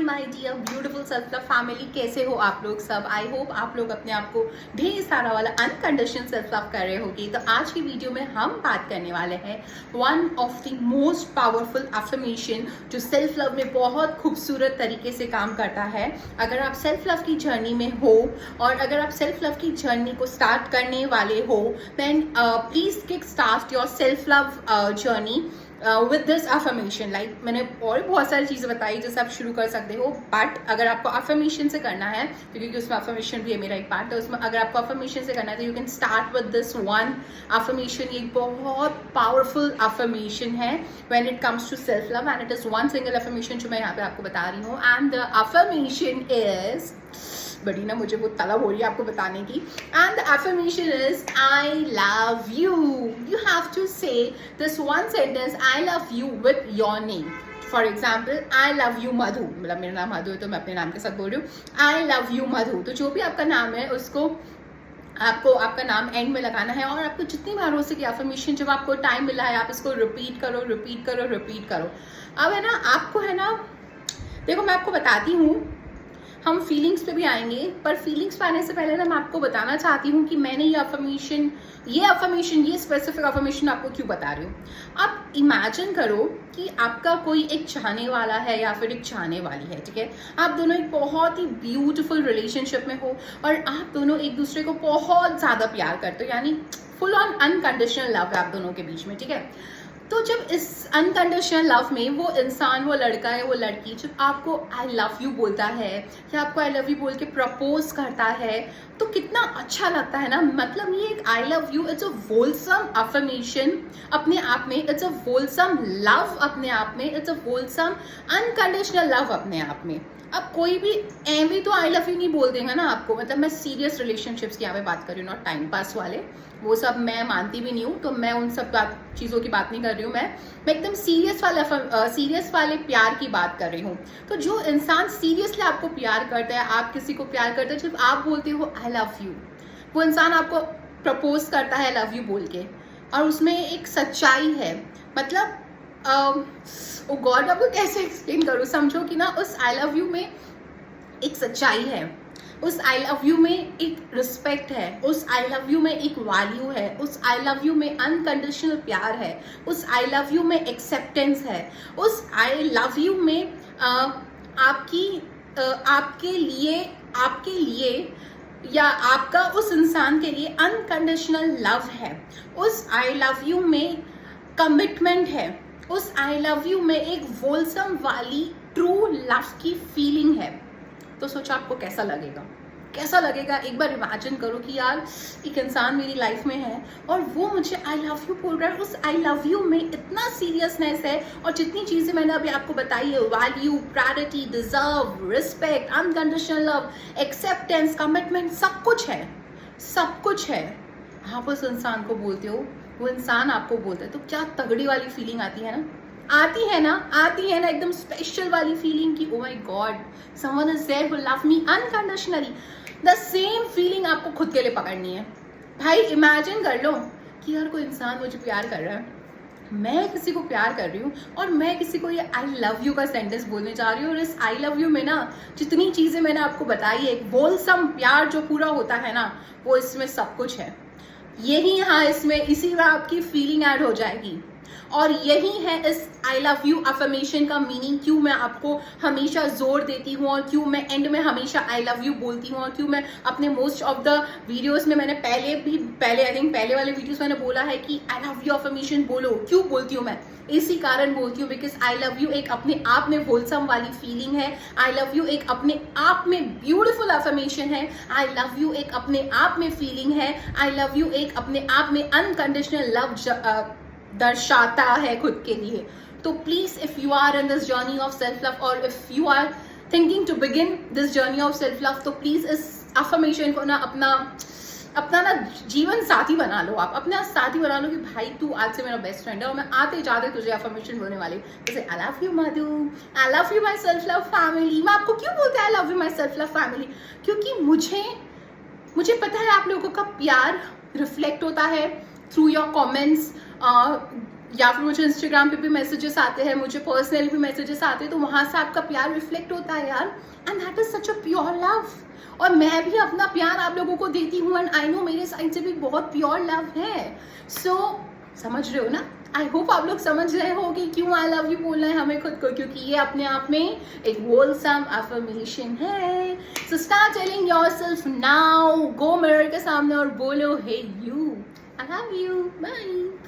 My dear beautiful self love family, कैसे हो आप लोग सब। आई होप आप लोग अपने आप को ढेर सारा वाला अनकंडीशनल सेल्फ लव कर रहे होगी। तो आज की वीडियो में हम बात करने वाले हैं one of the most powerful affirmation जो सेल्फ लव में बहुत खूबसूरत तरीके से काम करता है। अगर आप सेल्फ लव की जर्नी में हो और अगर आप सेल्फ लव की जर्नी को स्टार्ट करने वाले हो, then please kick start your self love journey with this affirmation. Like मैंने और बहुत सारी चीज़ें बताई जिससे आप शुरू कर सकते हो, बट अगर आपको अफर्मेशन से करना है, क्योंकि उसमें अफर्मेशन भी है मेरा एक पार्ट, तो उसमें अगर आपको अफर्मेशन से करना है तो you can start with this one affirmation. ये बहुत पावरफुल अफर्मेशन है when it comes to self love and it is one single affirmation जो मैं यहाँ पे आपको बता रही हूँ। एंड द अफर्मेशन इज, बड़ी ना मुझे वो तलब हो रही है आपको बताने की। And the affirmation is I love you. You have to say this one sentence I love you with your name. For example, I love you Madhu, मतलब मेरा नाम मधु है तो मैं अपने नाम के साथ बोल रही हूँ आई लव यू मधु। तो जो भी आपका नाम है उसको आपको आपका नाम एंड में लगाना है और आपको जितनी बार हो सके अफर्मेशन, जब आपको टाइम मिला है आप इसको रिपीट करो रिपीट करो रिपीट करो। अब है ना, आपको है ना, देखो मैं आपको बताती हूँ, हम फीलिंग्स पे भी आएंगे, पर फीलिंग्स पे आने से पहले ना मैं आपको बताना चाहती हूँ कि मैंने ये स्पेसिफिक अफर्मेशन आपको क्यों बता रही हूँ। आप इमेजिन करो कि आपका कोई एक चाहने वाला है या फिर एक चाहने वाली है, ठीक है। आप दोनों एक बहुत ही ब्यूटीफुल रिलेशनशिप में हो और आप दोनों एक दूसरे को बहुत ज़्यादा प्यार करते हो, यानी फुल ऑन अनकंडीशनल लव है आप दोनों के बीच में, ठीक है। तो जब इस अनकंडीशनल लव में वो इंसान, वो लड़का है वो लड़की, जब आपको आई लव यू बोलता है या आपको आई लव यू बोल के प्रपोज करता है तो कितना अच्छा लगता है ना। मतलब ये एक I love you, it's a wholesome affirmation अपने आप में, इट्स अ वोलसम लव अपने आप में, इट्स अ वोलसम अनकंडीशनल लव अपने आप में। अब कोई भी एवं तो आई लव यू नहीं बोल देगा ना आपको, मतलब मैं सीरियस रिलेशनशिप्स की यहाँ पे बात कर रही हूँ, नॉट टाइम पास वाले, वो सब मैं मानती भी नहीं हूँ, तो मैं उन सब चीज़ों की बात नहीं कर रही हूँ। मैं एकदम सीरियस वाले प्यार की बात कर रही हूँ। तो जो इंसान सीरियसली आपको प्यार करता है, आप किसी को प्यार करते हैं, जब आप बोलते हो आई लव यू, वो इंसान आपको प्रपोज करता है लव यू बोल के, और उसमें एक सच्चाई है। मतलब ओ गॉड, आपको कैसे एक्सप्लेन करूँ, समझो कि ना उस आई लव यू में एक सच्चाई है, उस आई लव यू में एक रिस्पेक्ट है, उस आई लव यू में एक वैल्यू है, उस आई लव यू में अनकंडीशनल प्यार है, उस आई लव यू में एक्सेप्टेंस है, उस आई लव यू में आपके लिए या आपका उस इंसान के लिए अनकंडीशनल लव है। उस आई लव यू में कमिटमेंट है, उस आई लव यू में एक वोलसम वाली ट्रू लव की फीलिंग है। तो सोचो आपको कैसा लगेगा। एक बार इमेजिन करो कि यार एक इंसान मेरी लाइफ में है और वो मुझे आई लव यू बोल रहा है। उस आई लव यू में इतना सीरियसनेस है और जितनी चीज़ें मैंने अभी आपको बताई है, value, priority, deserve, respect, unconditional love, acceptance, commitment, सब कुछ है। आप उस इंसान को बोलते हो, वो इंसान आपको बोलता है, तो क्या तगड़ी वाली फीलिंग आती है ना, एकदम स्पेशल वाली फीलिंग की oh my god, someone is there who love me unconditionally. The same feeling आपको खुद के लिए पकड़नी है। भाई इमेजिन कर लो कि यार कोई इंसान मुझे प्यार कर रहा है, मैं किसी को प्यार कर रही हूँ और मैं किसी को ये आई लव यू का सेंटेंस बोलने जा रही हूँ, और इस आई लव यू में ना जितनी चीज़ें मैंने आपको बताई है, एक वोलसम प्यार जो पूरा होता है ना, वो इसमें सब कुछ है। यही यहाँ इसमें इसी में आपकी फीलिंग ऐड हो जाएगी, और यही है इस आई लव यू अफर्मेशन का मीनिंग। क्यों मैं आपको हमेशा जोर देती हूँ और क्यों मैं एंड में हमेशा आई लव यू बोलती हूँ, और क्यों मैं अपने मोस्ट ऑफ द वीडियोस में, मैंने पहले वाले वीडियोस मैंने बोला है कि आई लव यू अफर्मेशन बोलो। क्यों बोलती हूँ मैं, इसी कारण बोलती हूँ, बिकॉज आई लव यू एक अपने आप में होलसम वाली फीलिंग है। आई लव यू एक अपने आप में ब्यूटीफुल अफर्मेशन है। आई लव यू एक अपने आप में फीलिंग है। आई लव यू एक अपने आप में अनकंडीशनल लव दर्शाता है खुद के लिए। तो please if you are in this journey of self love, और if you are thinking to begin this journey of self love, तो प्लीज इस अफर्मेशन को ना अपना ना जीवन साथी बना लो। आप अपना साथी बना लो कि भाई तू आज से मेरा बेस्ट फ्रेंड है और मैं आते जाते तुझे अफर्मेशन बोलने वाली, जैसे आई love you Madhu, I love you my self love family. मैं आपको क्यों बोलते हैं आई love you my self love family, क्योंकि मुझे पता है आप लोगों का प्यार रिफ्लेक्ट होता है थ्रू योर कॉमेंट्स, या फिर मुझे इंस्टाग्राम पे भी मैसेजेस आते हैं, मुझे पर्सनली भी मैसेजेस आते हैं, तो वहां से आपका प्यार रिफ्लेक्ट होता है यार, and that is such a pure love. और मैं भी अपना प्यार आप लोगों को देती हूँ, एंड आई नो मेरे साइड से भी बहुत प्योर लव है। सो समझ रहे हो ना? आई होप आप लोग समझ रहे हो कि क्यों आई लव यू बोलना है हमें खुद को, क्योंकि ये अपने आप में एक होलसम अफर्मेशन है। So start telling yourself now, go mirror के सामने और बोलो, hey you, I love you, bye.